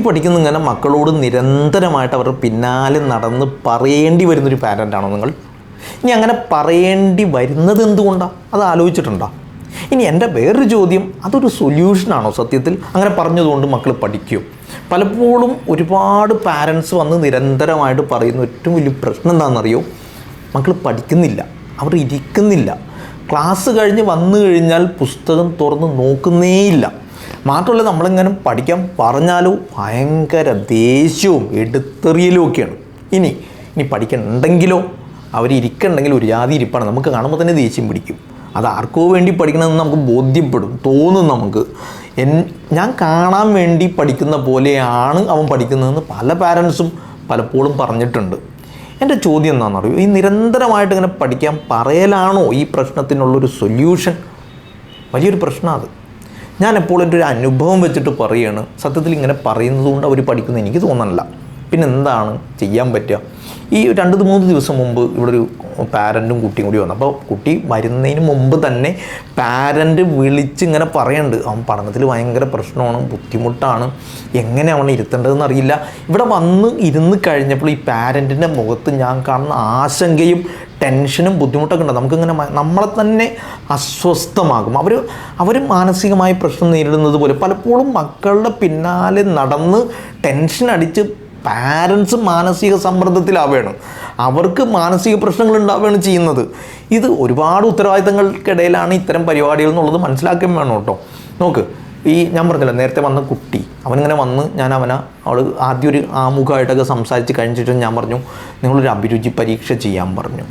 പഠിക്കുന്ന ഇങ്ങനെ മക്കളോട് നിരന്തരമായിട്ട് അവരുടെ പിന്നാലെ നടന്ന് പറയേണ്ടി വരുന്നൊരു പാരൻ്റാണോ നിങ്ങൾ? ഇനി അങ്ങനെ പറയേണ്ടി വരുന്നത് എന്തുകൊണ്ടാണ്? അത് ആലോചിച്ചിട്ടുണ്ടോ? ഇനി എൻ്റെ വേറൊരു ചോദ്യം, അതൊരു സൊല്യൂഷനാണോ സത്യത്തിൽ? അങ്ങനെ പറഞ്ഞതുകൊണ്ട് മക്കൾ പഠിക്കും? പലപ്പോഴും ഒരുപാട് പാരൻസ് വന്ന് നിരന്തരമായിട്ട് പറയുന്ന ഏറ്റവും വലിയ പ്രശ്നം എന്താണെന്നറിയോ? മക്കൾ പഠിക്കുന്നില്ല, അവർ ഇരിക്കുന്നില്ല. ക്ലാസ് കഴിഞ്ഞ് വന്നു കഴിഞ്ഞാൽ പുസ്തകം തുറന്ന് നോക്കുന്നേയില്ല. മാത്രമല്ല, നമ്മളിങ്ങനെ പഠിക്കാൻ പറഞ്ഞാലോ ഭയങ്കര ദേഷ്യവും എടുത്തെറിയലും ഒക്കെയാണ്. ഇനി പഠിക്കണമെങ്കിലോ അവരിരിക്കണമെങ്കിൽ ഒരു ജാതി ഇരിപ്പാണ്. നമുക്ക് കാണുമ്പോൾ തന്നെ ദേഷ്യം പിടിക്കും. അത് ആർക്കോ വേണ്ടി പഠിക്കണമെന്ന് നമുക്ക് ബോധ്യപ്പെടും, തോന്നും നമുക്ക്. ഞാൻ കാണാൻ വേണ്ടി പഠിക്കുന്ന പോലെയാണ് അവൻ പഠിക്കുന്നതെന്ന് പല പാരൻസും പലപ്പോഴും പറഞ്ഞിട്ടുണ്ട്. എൻ്റെ ചോദ്യം എന്താണെന്ന് അറിയോ? ഈ നിരന്തരമായിട്ട് ഇങ്ങനെ പഠിക്കാൻ പറയലാണോ ഈ പ്രശ്നത്തിനുള്ളൊരു സൊല്യൂഷൻ? വലിയൊരു പ്രശ്നമാണ് അത്. ഞാൻ എപ്പോഴും എൻ്റെ ഒരു അനുഭവം വെച്ചിട്ട് പറയുകയാണ്. സത്യത്തിൽ ഇങ്ങനെ പറയുന്നത് കൊണ്ട് അവർ പഠിക്കുന്നത് എനിക്ക് തോന്നണില്ല. പിന്നെ എന്താണ് ചെയ്യാൻ പറ്റുക? ഈ 2-3 ദിവസം മുമ്പ് ഇവിടെ ഒരു പാരൻറ്റും കുട്ടിയും കൂടി വന്നു. അപ്പോൾ കുട്ടി വരുന്നതിന് മുമ്പ് തന്നെ പാരൻറ്റ് വിളിച്ച് ഇങ്ങനെ പറയുന്നുണ്ട്, അവൻ പഠനത്തിൽ ഭയങ്കര പ്രശ്നമാണ്, ബുദ്ധിമുട്ടാണ്, എങ്ങനെ അവനെ ഇരുത്തേണ്ടതെന്ന് അറിയില്ല. ഇവിടെ വന്ന് ഇരുന്ന് കഴിഞ്ഞപ്പോൾ ഈ പാരൻറ്റിൻ്റെ മുഖത്ത് ഞാൻ കാണുന്ന ആശങ്കയും ടെൻഷനും ബുദ്ധിമുട്ടൊക്കെ ഉണ്ട്. നമുക്കിങ്ങനെ നമ്മളെ തന്നെ അസ്വസ്ഥമാകും. അവർ മാനസികമായ പ്രശ്നം നേരിടുന്നത് പോലെ പലപ്പോഴും മക്കളുടെ പിന്നാലെ നടന്ന് ടെൻഷൻ അടിച്ച് പാരൻസ് മാനസിക സമ്മർദ്ദത്തിലാവുകയാണ്. അവർക്ക് മാനസിക പ്രശ്നങ്ങൾ ഉണ്ടാവുകയാണ് ചെയ്യുന്നത്. ഇത് ഒരുപാട് ഉത്തരവാദിത്തങ്ങൾക്കിടയിലാണ് ഇത്തരം പരിപാടികൾ എന്നുള്ളത് മനസ്സിലാക്കാൻ വേണം കേട്ടോ. നോക്ക്, ഞാൻ പറഞ്ഞില്ല നേരത്തെ വന്ന കുട്ടി, അവനിങ്ങനെ വന്ന് അവൾ ആദ്യം ഒരു ആമുഖമായിട്ടൊക്കെ സംസാരിച്ച് കഴിഞ്ഞിട്ട് ഞാൻ പറഞ്ഞു, നിങ്ങളൊരു അഭിരുചി പരീക്ഷ ചെയ്യാൻ പറഞ്ഞു.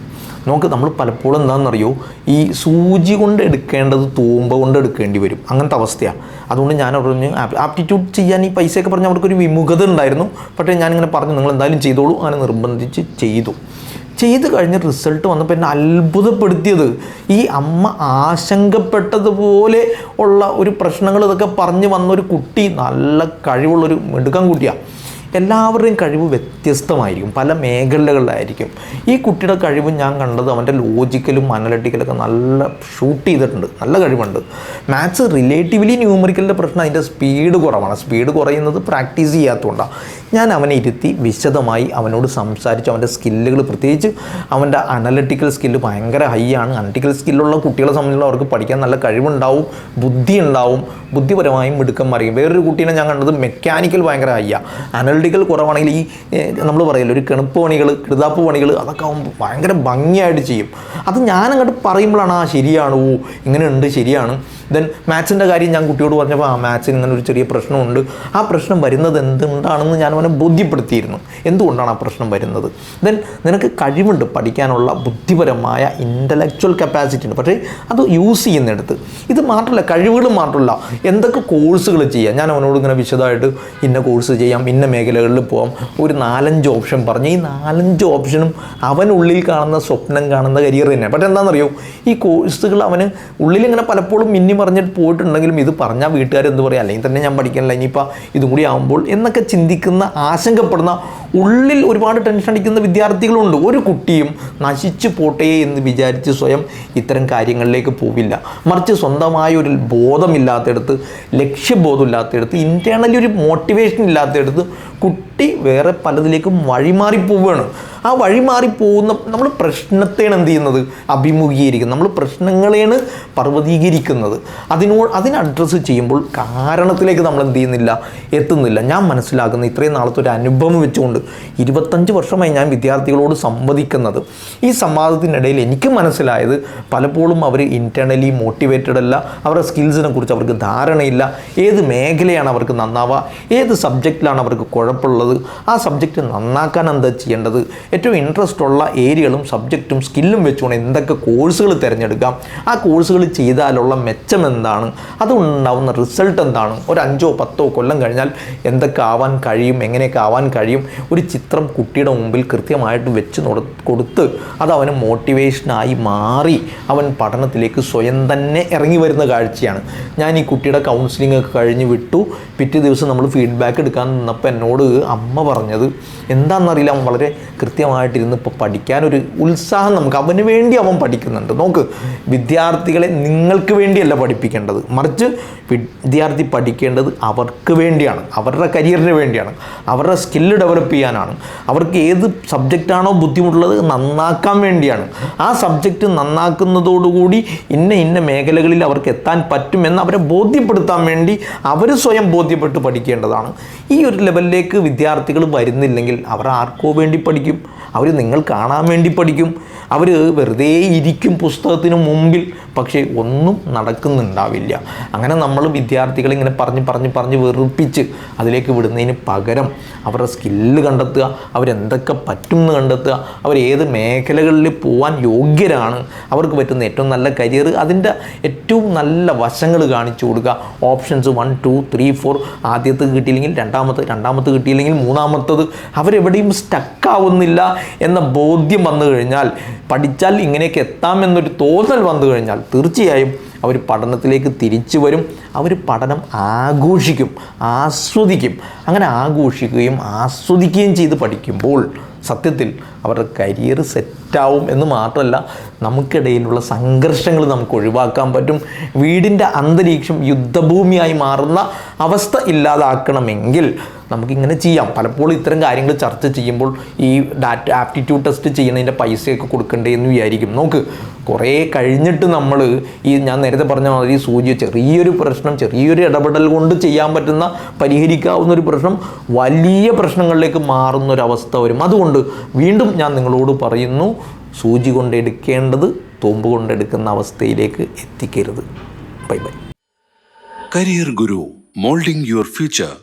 നമുക്ക് നമ്മൾ പലപ്പോഴും എന്താണെന്നറിയോ, ഈ സൂചി കൊണ്ട് എടുക്കേണ്ടത് തൂമ്പ കൊണ്ട് എടുക്കേണ്ടി വരും, അങ്ങനത്തെ അവസ്ഥയാണ്. അതുകൊണ്ട് ഞാൻ പറഞ്ഞു ആപ്റ്റിറ്റ്യൂഡ് ചെയ്യാൻ ഈ പൈസയൊക്കെ പറഞ്ഞ് അവർക്കൊരു വിമുഖത ഉണ്ടായിരുന്നു. പക്ഷേ ഞാനിങ്ങനെ പറഞ്ഞു, നിങ്ങൾ എന്തായാലും ചെയ്തോളൂ, അങ്ങനെ നിർബന്ധിച്ച് ചെയ്ത് കഴിഞ്ഞ് റിസൾട്ട് വന്നപ്പോൾ എന്നെ അത്ഭുതപ്പെടുത്തിയത്, ഈ അമ്മ ആശങ്കപ്പെട്ടതുപോലെ ഉള്ള ഒരു പ്രശ്നങ്ങൾ ഇതൊക്കെ പറഞ്ഞ് വന്നൊരു കുട്ടി നല്ല കഴിവുള്ളൊരു മിടുക്കൻ കുട്ടിയാണ്. എല്ലാവരുടെയും കഴിവ് വ്യത്യസ്തമായിരിക്കും, പല മേഖലകളിലായിരിക്കും. ഈ കുട്ടിയുടെ കഴിവ് ഞാൻ കണ്ടത് അവൻ്റെ ലോജിക്കലും അനലറ്റിക്കലൊക്കെ നല്ല ഷൂട്ട് ചെയ്തിട്ടുണ്ട്, നല്ല കഴിവുണ്ട്. മാത്സ് റിലേറ്റീവ്ലി ന്യൂമറിക്കലിൻ്റെ പ്രശ്നം അതിൻ്റെ സ്പീഡ് കുറവാണ്. സ്പീഡ് കുറയുന്നത് പ്രാക്ടീസ് ചെയ്യാത്തതുകൊണ്ടാണ്. ഞാൻ അവനെ ഇരുത്തി വിശദമായി അവനോട് സംസാരിച്ചു. അവൻ്റെ സ്കില്ലുകൾ, പ്രത്യേകിച്ച് അവൻ്റെ അനലറ്റിക്കൽ സ്കില്ല് ഭയങ്കര ഹൈ ആണ്. അനലറ്റിക്കൽ സ്കില്ലുള്ള കുട്ടികളെ സംബന്ധിച്ചുള്ള അവർക്ക് പഠിക്കാൻ നല്ല കഴിവുണ്ടാവും, ബുദ്ധി ഉണ്ടാവും, ബുദ്ധിപരമായും മിടുക്കന്മാരെയും. വേറൊരു കുട്ടീനെ ഞാൻ കണ്ടത് മെക്കാനിക്കൽ ഭയങ്കര ഹൈയാണ്. അനലറ്റിക്കൽ കുറവാണെങ്കിൽ ഈ നമ്മൾ പറയില്ല ഒരു കിണപ്പ് പണികൾ, കിതാപ്പ് പണികൾ, അതൊക്കെ ആകുമ്പോൾ ഭയങ്കര ഭംഗിയായിട്ട് ചെയ്യും. അത് ഞാനങ്ങോട്ട് പറയുമ്പോഴാണ് ശരിയാണ്, ഇങ്ങനെയുണ്ട്, ശരിയാണ്. ദെൻ മാത്സിൻ്റെ കാര്യം ഞാൻ കുട്ടിയോട് പറഞ്ഞപ്പോൾ മാത്സിന് ഇങ്ങനെ ഒരു ചെറിയ പ്രശ്നമുണ്ട്, ആ പ്രശ്നം വരുന്നത് എന്തുകൊണ്ടാണെന്ന് ഞാൻ അവനെ ബോധ്യപ്പെടുത്തിയിരുന്നു, എന്തുകൊണ്ടാണ് ആ പ്രശ്നം വരുന്നത്. ദെൻ നിനക്ക് കഴിവുണ്ട്, പഠിക്കാനുള്ള ബുദ്ധിപരമായ ഇൻ്റലക്ച്വൽ കപ്പാസിറ്റി ഉണ്ട്, പക്ഷേ അത് യൂസ് ചെയ്യുന്നിടത്ത്. ഇത് മാത്രമല്ല, കഴിവുകൾ മാത്രമല്ല, എന്തൊക്കെ കോഴ്സുകൾ ചെയ്യാം. ഞാൻ അവനോട് ഇങ്ങനെ വിശദമായിട്ട് ഇന്ന കോഴ്സ് ചെയ്യാം, ഇന്ന മേഖലകളിൽ പോകാം, ഒരു 4-5 ഓപ്ഷൻ പറഞ്ഞു. ഈ 4-5 ഓപ്ഷനും അവനുള്ളിൽ കാണുന്ന സ്വപ്നം കാണുന്ന കരിയർ തന്നെയാണ്. പക്ഷേ എന്താണെന്നറിയോ, ഈ കോഴ്സുകൾ അവന് ഉള്ളിലിങ്ങനെ പലപ്പോഴും പറഞ്ഞിട്ട് പോയിട്ടുണ്ടെങ്കിലും ഇത് പറഞ്ഞാൽ വീട്ടുകാരെന്ത് പറയും, അല്ലെങ്കിൽ തന്നെ ഞാൻ പഠിക്കണില്ല, ഇനിയിപ്പോൾ ഇതും കൂടി ആകുമ്പോൾ എന്നൊക്കെ ചിന്തിക്കുന്ന, ആശങ്കപ്പെടുന്ന, ഉള്ളിൽ ഒരുപാട് ടെൻഷൻ അടിക്കുന്ന വിദ്യാർത്ഥികളുണ്ട്. ഒരു കുട്ടിയും നശിച്ചു പോട്ടെ എന്ന് വിചാരിച്ച് സ്വയം ഇത്തരം കാര്യങ്ങളിലേക്ക് പോവില്ല. മറിച്ച് സ്വന്തമായ ഒരു ബോധമില്ലാത്തടത്ത്, ലക്ഷ്യബോധമില്ലാത്തടത്ത്, ഇൻറ്റേർണലി ഒരു മോട്ടിവേഷൻ ഇല്ലാത്തടത്ത് കുട്ടി വേറെ പലതിലേക്കും വഴിമാറിപ്പോവുകയാണ്. ആ വഴിമാറിപ്പോകുന്ന നമ്മൾ പ്രശ്നത്തെയാണ് എന്ത് ചെയ്യുന്നത്, അഭിമുഖീകരിക്കുന്നത്. നമ്മൾ പ്രശ്നങ്ങളെയാണ് പർവ്വതീകരിക്കുന്നത്. അതിനെ അഡ്രസ്സ് ചെയ്യുമ്പോൾ കാരണത്തിലേക്ക് നമ്മൾ എന്ത് ചെയ്യുന്നില്ല, എത്തുന്നില്ല. ഞാൻ മനസ്സിലാക്കുന്ന ഇത്രയും നാളത്തെ ഒരു അനുഭവം വെച്ചുകൊണ്ട് 25 വർഷമായി ഞാൻ വിദ്യാർത്ഥികളോട് സംവദിക്കുന്നത്. ഈ സംവാദത്തിനിടയിൽ എനിക്ക് മനസ്സിലായത്, പലപ്പോഴും അവർ ഇൻറ്റേർണലി മോട്ടിവേറ്റഡ് അല്ല, അവരുടെ സ്കിൽസിനെ കുറിച്ച് അവർക്ക് ധാരണയില്ല, ഏത് മേഖലയാണ് അവർക്ക് നന്നാവുക, ഏത് സബ്ജക്റ്റിലാണ് അവർക്ക് കുഴപ്പമുള്ളത്, ആ സബ്ജക്റ്റ് നന്നാക്കാൻ എന്താ ചെയ്യേണ്ടത്, ഏറ്റവും ഇൻട്രസ്റ്റ് ഉള്ള ഏരിയകളും സബ്ജക്റ്റും സ്കില്ലും വെച്ചുകൊണ്ട് എന്തൊക്കെ കോഴ്സുകൾ തിരഞ്ഞെടുക്കാം, ആ കോഴ്സുകൾ ചെയ്താലുള്ള മെച്ചം എന്താണ്, അതുകൊണ്ടുണ്ടാവുന്ന റിസൾട്ട് എന്താണ്, ഒരു 5-10 കൊല്ലം കഴിഞ്ഞാൽ എന്തൊക്കെ ആവാൻ കഴിയും, എങ്ങനെയൊക്കെ ആവാൻ കഴിയും, ഒരു ചിത്രം കുട്ടിയുടെ മുമ്പിൽ കൃത്യമായിട്ട് വെച്ച് കൊടുത്ത് അത് അവന് മോട്ടിവേഷനായി മാറി അവൻ പഠനത്തിലേക്ക് സ്വയം തന്നെ ഇറങ്ങി വരുന്ന കാഴ്ചയാണ്. ഞാൻ ഈ കുട്ടിയുടെ കൗൺസിലിംഗ് ഒക്കെ കഴിഞ്ഞ് വിട്ടു. പിറ്റേ ദിവസം നമ്മൾ ഫീഡ്ബാക്ക് എടുക്കാൻ നിന്നപ്പോൾ എന്നോട് അമ്മ പറഞ്ഞത് എന്താണെന്നറിയില്ല, വളരെ കൃത്യമായിട്ടിരുന്ന് ഇപ്പോൾ പഠിക്കാനൊരു ഉത്സാഹം നമുക്ക്, അവന് വേണ്ടി അവൻ പഠിക്കുന്നുണ്ട്. നോക്ക്, വിദ്യാർത്ഥികളെ നിങ്ങൾക്ക് വേണ്ടിയല്ല പഠിപ്പിക്കേണ്ടത്, മറിച്ച് വിദ്യാർത്ഥി പഠിക്കേണ്ടത് അവർക്ക് വേണ്ടിയാണ്, അവരുടെ കരിയറിന് വേണ്ടിയാണ്, അവരുടെ സ്കില്ല് ഡെവലപ്പ് ചെയ്യാനാണ്, അവർക്ക് ഏത് സബ്ജക്റ്റാണോ ബുദ്ധിമുട്ടുള്ളത് നന്നാക്കാൻ വേണ്ടിയാണ്. ആ സബ്ജക്റ്റ് നന്നാക്കുന്നതോടുകൂടി ഇന്ന മേഖലകളിൽ അവർക്ക് എത്താൻ പറ്റുമെന്ന് അവരെ ബോധ്യപ്പെടുത്താൻ വേണ്ടി അവർ സ്വയം ബോധ്യപ്പെട്ട് പഠിക്കേണ്ടതാണ്. ഈ ഒരു ലെവലിലേക്ക് വിദ്യാർത്ഥികൾ വരുന്നില്ലെങ്കിൽ അവർ ആർക്കോ വേണ്ടി പഠിക്കും, അവർ നിങ്ങൾ കാണാൻ വേണ്ടി പഠിക്കും, അവർ വെറുതെ ഇരിക്കും പുസ്തകത്തിന് മുമ്പിൽ, പക്ഷേ ഒന്നും നടക്കുന്നുണ്ടാവില്ല. അങ്ങനെ നമ്മൾ വിദ്യാർത്ഥികളെ ഇങ്ങനെ പറഞ്ഞ് വെറുപ്പിച്ച് അതിലേക്ക് വിടുന്നതിന് പകരം അവരുടെ സ്കില്ല് കണ്ടെത്തുക, അവരെന്തൊക്കെ പറ്റും എന്ന് കണ്ടെത്തുക, അവരേത് മേഖലകളിൽ പോകാൻ യോഗ്യരാണ്, അവർക്ക് പറ്റുന്ന ഏറ്റവും നല്ല കരിയർ, അതിൻ്റെ ഏറ്റവും നല്ല വശങ്ങൾ കാണിച്ചു കൊടുക്കുക. ഓപ്ഷൻസ് 1 2 3 4, ആദ്യത്തെ കിട്ടിയില്ലെങ്കിൽ രണ്ടാമത്തെ കിട്ടിയില്ലെങ്കിൽ മൂന്നാമത്തത്, അവരെവിടെയും സ്റ്റക്കാവുന്നില്ല എന്ന ബോധ്യം വന്നു കഴിഞ്ഞാൽ, പഠിച്ചാൽ ഇങ്ങനെയൊക്കെ എത്താമെന്നൊരു തോന്നൽ വന്നു കഴിഞ്ഞാൽ തീർച്ചയായും അവർ പഠനത്തിലേക്ക് തിരിച്ചു വരും. അവർ പഠനം ആഘോഷിക്കും, ആസ്വദിക്കും. അങ്ങനെ ആഘോഷിക്കുകയും ആസ്വദിക്കുകയും ചെയ്ത് പഠിക്കുമ്പോൾ സത്യത്തിൽ അവരുടെ കരിയർ സെറ്റാവും എന്ന് മാത്രമല്ല, നമുക്കിടയിലുള്ള സംഘർഷങ്ങൾ നമുക്ക് ഒഴിവാക്കാൻ പറ്റും. വീടിൻ്റെ അന്തരീക്ഷം യുദ്ധഭൂമിയായി മാറുന്ന അവസ്ഥ ഇല്ലാതാക്കണമെങ്കിൽ നമുക്കിങ്ങനെ ചെയ്യാം. പലപ്പോഴും ഇത്തരം കാര്യങ്ങൾ ചർച്ച ചെയ്യുമ്പോൾ ഈ ആപ്റ്റിറ്റ്യൂഡ് ടെസ്റ്റ് ചെയ്യുന്നതിൻ്റെ പൈസയൊക്കെ കൊടുക്കണ്ടേ എന്ന് വിചാരിക്കും. നോക്ക്, കുറേ കഴിഞ്ഞിട്ട് നമ്മൾ ഈ ഞാൻ നേരത്തെ പറഞ്ഞ മാതിരി സൂചി ചെറിയൊരു പ്രശ്നം, ചെറിയൊരു ഇടപെടൽ കൊണ്ട് ചെയ്യാൻ പറ്റുന്ന പരിഹരിക്കാവുന്ന ഒരു പ്രശ്നം വലിയ പ്രശ്നങ്ങളിലേക്ക് മാറുന്നൊരവസ്ഥ വരും. അതുകൊണ്ട് വീണ്ടും ഞാൻ നിങ്ങളോട് പറയുന്നു, സൂചി കൊണ്ടെടുക്കേണ്ടത് തുമ്പ് കൊണ്ടെടുക്കുന്ന അവസ്ഥയിലേക്ക് എത്തിക്കരുത്. Bye bye. Career guru, moulding your future.